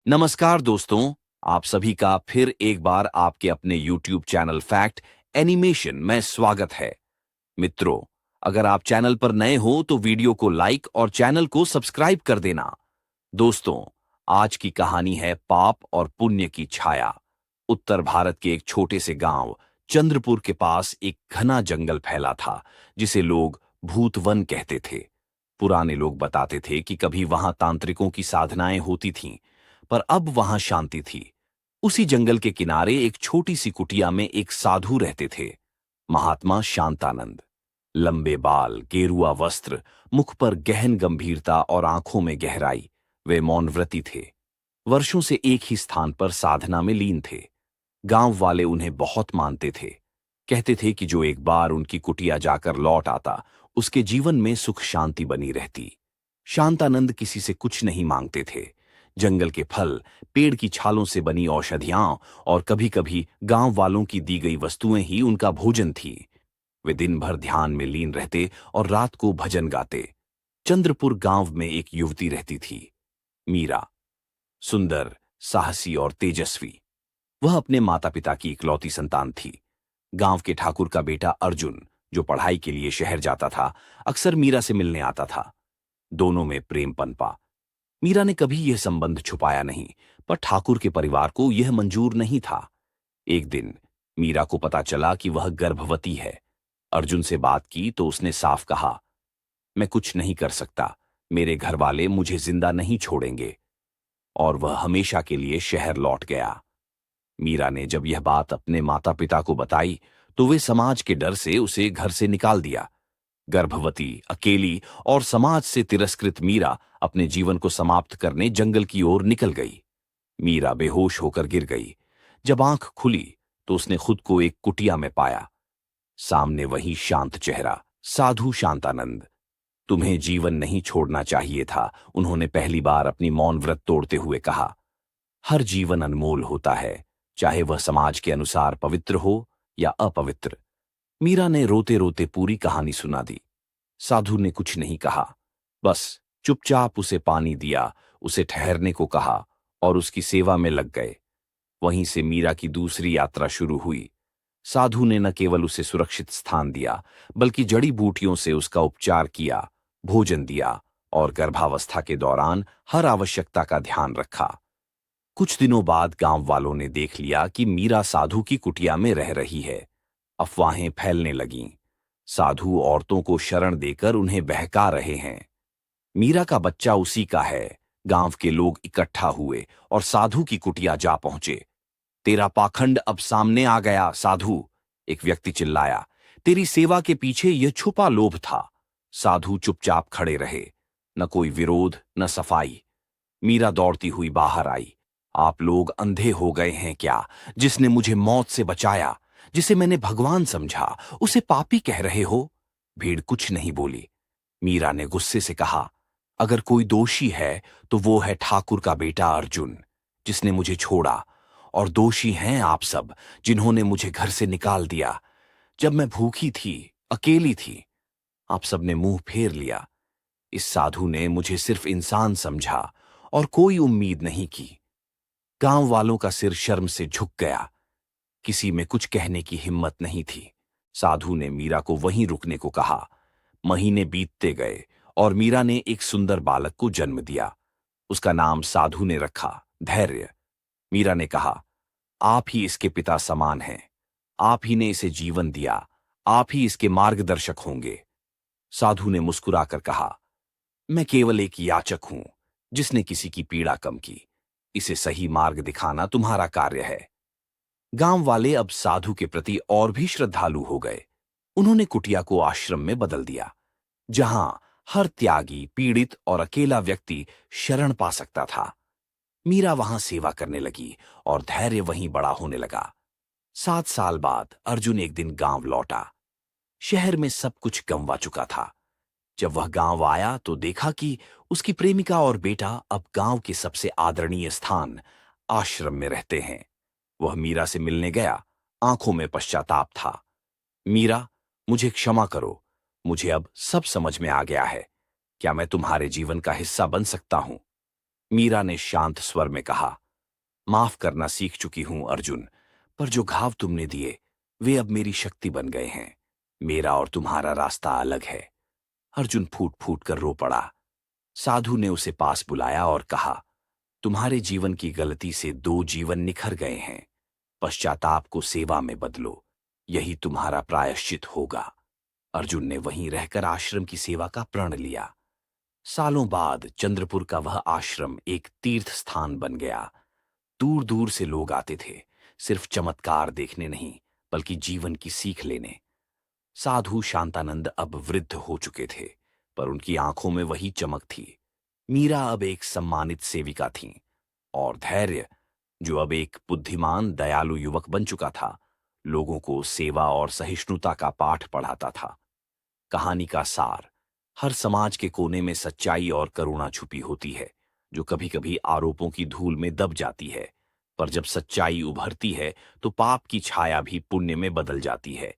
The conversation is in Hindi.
नमस्कार दोस्तों, आप सभी का फिर एक बार आपके अपने YouTube चैनल फैक्ट एनिमेशन में स्वागत है। मित्रों, अगर आप चैनल पर नए हो तो वीडियो को लाइक और चैनल को सब्सक्राइब कर देना। दोस्तों, आज की कहानी है पाप और पुण्य की छाया। उत्तर भारत के एक छोटे से गांव चंद्रपुर के पास एक घना जंगल फैला था, जिसे लोग भूतवन कहते थे। पुराने लोग बताते थे कि कभी वहां तांत्रिकों की साधनाएं होती थीं, पर अब वहां शांति थी। उसी जंगल के किनारे एक छोटी सी कुटिया में एक साधु रहते थे, महात्मा शांतानंद। लंबे बाल, गेरुआ वस्त्र, मुख पर गहन गंभीरता और आंखों में गहराई। वे मौनव्रती थे। वर्षों से एक ही स्थान पर साधना में लीन थे। गांव वाले उन्हें बहुत मानते थे। कहते थे कि जो एक बार उनकी कुटिया जाकर लौट आता, उसके जीवन में सुख शांति बनी रहती। शांतानंद किसी से कुछ नहीं मांगते थे। जंगल के फल, पेड़ की छालों से बनी औषधियां और कभी-कभी गांव वालों की दी गई वस्तुएं ही उनका भोजन थी। वे दिन भर ध्यान में लीन रहते और रात को भजन गाते। चंद्रपुर गांव में एक युवती रहती थी, मीरा। सुंदर, साहसी और तेजस्वी। वह अपने माता-पिता की इकलौती संतान थी। गांव के ठाकुर का बेटा अर्जुन, जो पढ़ाई के लिए शहर जाता था, अक्सर मीरा से मिलने आता था। दोनों में प्रेम पनपा। मीरा ने कभी यह संबंध छुपाया नहीं, पर ठाकुर के परिवार को यह मंजूर नहीं था। एक दिन मीरा को पता चला कि वह गर्भवती है। अर्जुन से बात की तो उसने साफ कहा, मैं कुछ नहीं कर सकता, मेरे घर वाले मुझे जिंदा नहीं छोड़ेंगे। और वह हमेशा के लिए शहर लौट गया। मीरा ने जब यह बात अपने माता पिता को बताई तो वे समाज के डर से उसे घर से निकाल दिया। गर्भवती, अकेली और समाज से तिरस्कृत मीरा अपने जीवन को समाप्त करने जंगल की ओर निकल गई। मीरा बेहोश होकर गिर गई। जब आंख खुली तो उसने खुद को एक कुटिया में पाया। सामने वही शांत चेहरा, साधु शांतानंद। तुम्हें जीवन नहीं छोड़ना चाहिए था, उन्होंने पहली बार अपनी मौन व्रत तोड़ते हुए कहा। हर जीवन अनमोल होता है, चाहे वह समाज के अनुसार पवित्र हो या अपवित्र। मीरा ने रोते रोते पूरी कहानी सुना दी। साधु ने कुछ नहीं कहा, बस चुपचाप उसे पानी दिया, उसे ठहरने को कहा और उसकी सेवा में लग गए। वहीं से मीरा की दूसरी यात्रा शुरू हुई। साधु ने न केवल उसे सुरक्षित स्थान दिया, बल्कि जड़ी बूटियों से उसका उपचार किया, भोजन दिया और गर्भावस्था के दौरान हर आवश्यकता का ध्यान रखा। कुछ दिनों बाद गांव वालों ने देख लिया कि मीरा साधु की कुटिया में रह रही है। अफवाहें फैलने लगीं। साधु औरतों को शरण देकर उन्हें बहका रहे हैं। मीरा का बच्चा उसी का है। गांव के लोग इकट्ठा हुए और साधु की कुटिया जा पहुंचे। तेरा पाखंड अब सामने आ गया साधु, एक व्यक्ति चिल्लाया। तेरी सेवा के पीछे यह छुपा लोभ था। साधु चुपचाप खड़े रहे, न कोई विरोध न सफाई। मीरा दौड़ती हुई बाहर आई। आप लोग अंधे हो गए हैं क्या? जिसने मुझे मौत से बचाया, जिसे मैंने भगवान समझा, उसे पापी कह रहे हो? भीड़ कुछ नहीं बोली। मीरा ने गुस्से से कहा, अगर कोई दोषी है तो वो है ठाकुर का बेटा अर्जुन, जिसने मुझे छोड़ा। और दोषी हैं आप सब, जिन्होंने मुझे घर से निकाल दिया जब मैं भूखी थी, अकेली थी। आप सबने मुंह फेर लिया। इस साधु ने मुझे सिर्फ इंसान समझा और कोई उम्मीद नहीं की। गांव वालों का सिर शर्म से झुक गया। किसी में कुछ कहने की हिम्मत नहीं थी। साधु ने मीरा को वहीं रुकने को कहा। महीने बीतते गए और मीरा ने एक सुंदर बालक को जन्म दिया। उसका नाम साधु ने रखा, धैर्य। मीरा ने कहा, आप ही इसके पिता समान हैं। आप ही ने इसे जीवन दिया, आप ही इसके मार्गदर्शक होंगे। साधु ने मुस्कुराकर कहा, मैं केवल एक याचक हूं, जिसने किसी की पीड़ा कम की। इसे सही मार्ग दिखाना तुम्हारा कार्य है। गांव वाले अब साधु के प्रति और भी श्रद्धालु हो गए। उन्होंने कुटिया को आश्रम में बदल दिया, जहां हर त्यागी, पीड़ित और अकेला व्यक्ति शरण पा सकता था। मीरा वहां सेवा करने लगी और धैर्य वहीं बड़ा होने लगा। 7 साल बाद अर्जुन एक दिन गांव लौटा। शहर में सब कुछ गंवा चुका था। जब वह गांव आया तो देखा कि उसकी प्रेमिका और बेटा अब गांव के सबसे आदरणीय स्थान, आश्रम में रहते हैं। वह मीरा से मिलने गया, आंखों में पश्चाताप था। मीरा, मुझे क्षमा करो, मुझे अब सब समझ में आ गया है। क्या मैं तुम्हारे जीवन का हिस्सा बन सकता हूं? मीरा ने शांत स्वर में कहा, माफ करना सीख चुकी हूं अर्जुन, पर जो घाव तुमने दिए वे अब मेरी शक्ति बन गए हैं। मेरा और तुम्हारा रास्ता अलग है। अर्जुन फूट फूट कर रो पड़ा। साधु ने उसे पास बुलाया और कहा, तुम्हारे जीवन की गलती से 2 जीवन निखर गए हैं। पश्चाताप को सेवा में बदलो, यही तुम्हारा प्रायश्चित होगा। अर्जुन ने वहीं रहकर आश्रम की सेवा का प्रण लिया। सालों बाद चंद्रपुर का वह आश्रम एक तीर्थ स्थान बन गया। दूर दूर से लोग आते थे, सिर्फ चमत्कार देखने नहीं, बल्कि जीवन की सीख लेने। साधु शांतानंद अब वृद्ध हो चुके थे, पर उनकी आंखों में वही चमक थी। मीरा अब एक सम्मानित सेविका थीं, और धैर्य, जो अब एक बुद्धिमान दयालु युवक बन चुका था, लोगों को सेवा और सहिष्णुता का पाठ पढ़ाता था। कहानी का सार, हर समाज के कोने में सच्चाई और करुणा छुपी होती है, जो कभी कभी आरोपों की धूल में दब जाती है। पर जब सच्चाई उभरती है तो पाप की छाया भी पुण्य में बदल जाती है।